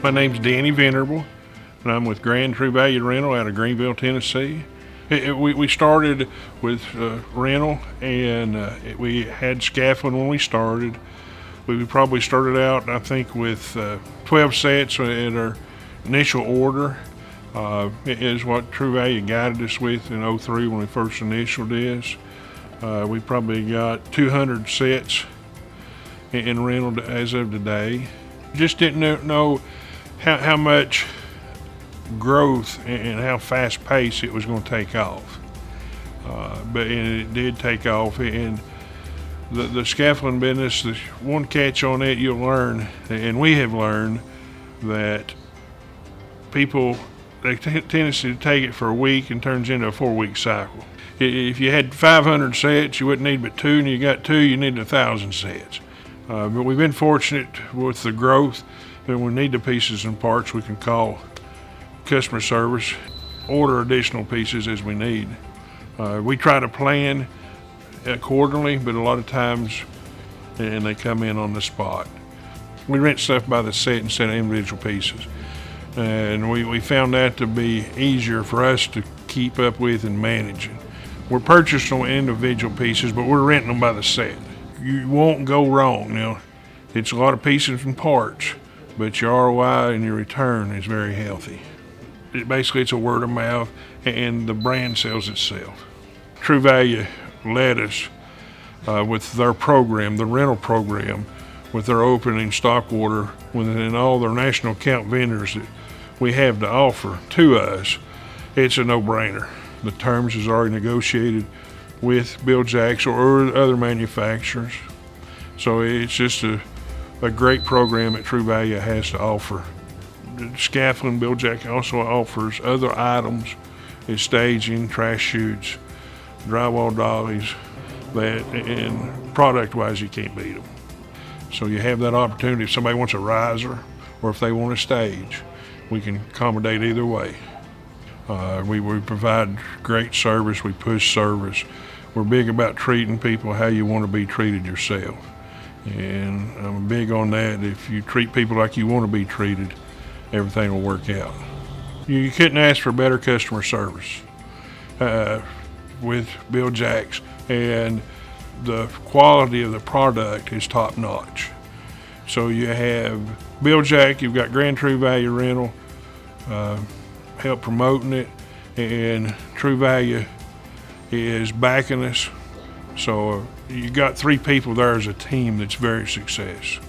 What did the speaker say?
My name's Danny Venerable, and I'm with Grand True Value Rental out of Greenville, Tennessee. We started with rental, and we had scaffold when we started. We probably started out, I think, with 12 sets at our initial order. It is what True Value guided us with in '03 when we first initialed this. We probably got 200 sets in rental as of today. Just didn't know how much growth and how fast paced it was going to take off. But it did take off. And the scaffolding business, the one catch on it you'll learn, and we have learned, that people, they tendency to take it for a week and turns into a 4-week cycle. If you had 500 sets, you wouldn't need but 2, and you got 2, you need 1,000 sets. But we've been fortunate with the growth that when we need the pieces and parts, we can call customer service, order additional pieces as we need. We try to plan accordingly, but a lot of times, and they come in on the spot. We rent stuff by the set instead of individual pieces. And we found that to be easier for us to keep up with and manage. We're purchasing on individual pieces, but we're renting them by the set. You won't go wrong. Now, it's a lot of pieces and parts, but your ROI and your return is very healthy. Basically, it's a word of mouth, and the brand sells itself. True Value led us with their program, the rental program, with their opening stock order, within all their national account vendors that we have to offer to us. It's a no-brainer. The terms is already negotiated with Bil-Jax or other manufacturers. So it's just a great program that True Value has to offer. Scaffolding, Bil-Jax also offers other items, is staging, trash chutes, drywall dollies, that, and product-wise you can't beat them. So you have that opportunity if somebody wants a riser or if they want a stage, we can accommodate either way. We provide great service, we push service. We're big about treating people how you want to be treated yourself. And I'm big on that. If you treat people like you want to be treated, everything will work out. You couldn't ask for better customer service with Bil-Jax, and the quality of the product is top notch. So you have Bil-Jax, you've got Grand True Value Rental, help promoting it, and True Value is backing us. So you got 3 people there as a team that's very successful.